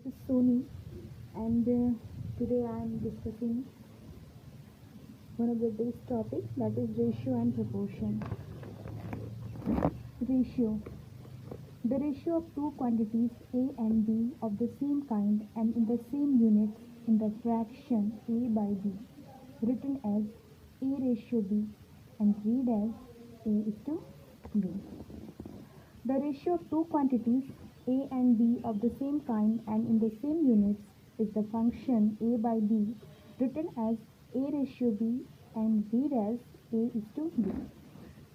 This is Sony, and today I am discussing one of the base topics, that is ratio and proportion. Ratio. The ratio of two quantities A and B of the same kind and in the same units in the fraction A by B, written as A ratio B and read as A is to B. The ratio of two quantities A and B of the same kind and in the same units is the function A by B, written as A ratio B and read as A is to B.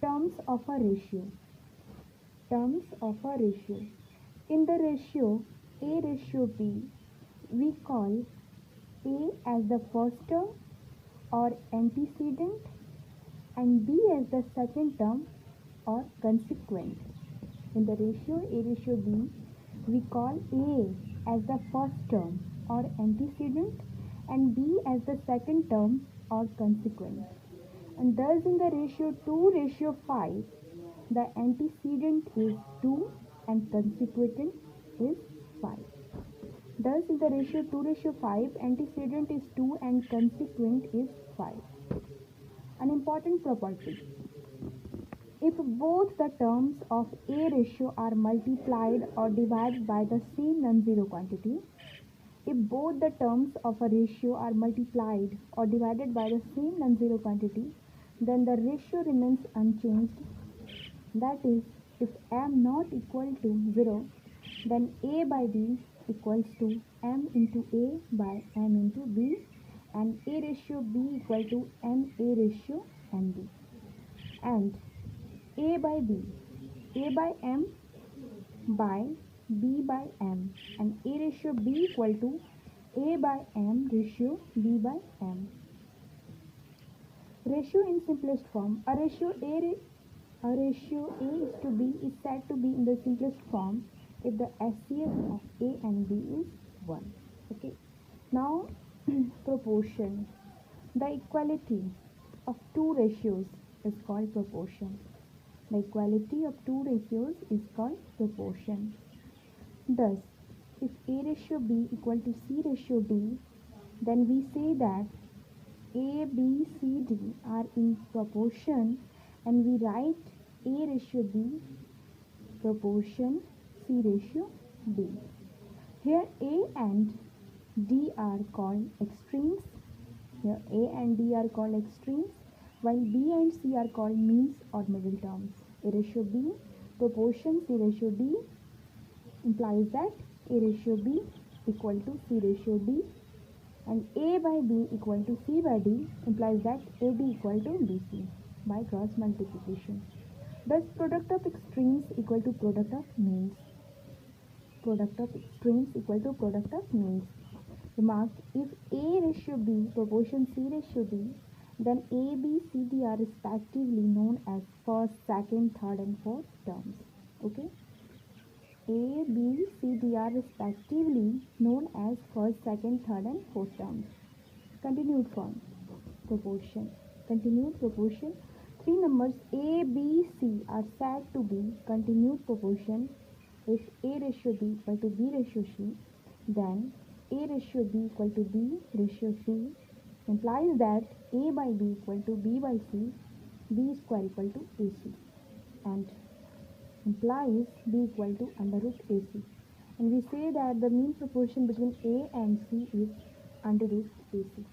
Terms of a ratio. Terms of a ratio. In the ratio A ratio B, we call A as the first term or antecedent and B as the second term or consequent. In the ratio A ratio B, we call A as the first term or antecedent and B as the second term or consequent. And thus in the ratio 2 ratio 5, the antecedent is 2 and consequent is 5. Thus in the ratio 2 ratio 5, antecedent is 2 and consequent is 5. An important property. If both the terms of A ratio are multiplied or divided by the same non-zero quantity, if both the terms of a ratio are multiplied or divided by the same non-zero quantity, then the ratio remains unchanged. That is, if m not equal to 0, then A by B equals to m into A by m into B, and A ratio B equal to m A ratio m B. And A by B, A by m by B by m, and A ratio B equal to A by m ratio B by m. Ratio in simplest form. A ratio A is to B is said to be in the simplest form if the SCF of A and B is 1. Okay. Now proportion. The equality of two ratios is called proportion. The equality of two ratios is called proportion. Thus, if A ratio B equal to C ratio D, then we say that A, B, C, D are in proportion, and we write A ratio B proportion C ratio D. Here A and D are called extremes. Here A and D are called extremes, while B and C are called means or middle terms. A ratio B proportion C ratio D implies that A ratio B equal to C ratio D, and A by B equal to C by D implies that AB equal to BC by cross multiplication. Thus, product of extremes equal to product of means. Product of extremes equal to product of means. Remark, if A ratio B proportion C ratio D, then A, B, C, D are respectively known as first, second, third and fourth terms. Okay. A, B, C, D are respectively known as first, second, third and fourth terms. Continued form. Proportion. Continued proportion. Three numbers A, B, C are said to be continued proportion if A ratio B equal to B ratio C, then A ratio B equal to B ratio C implies that A by B equal to B by C, B square equal to AC, and implies B equal to under root AC. And we say that the mean proportion between A and C is under root AC.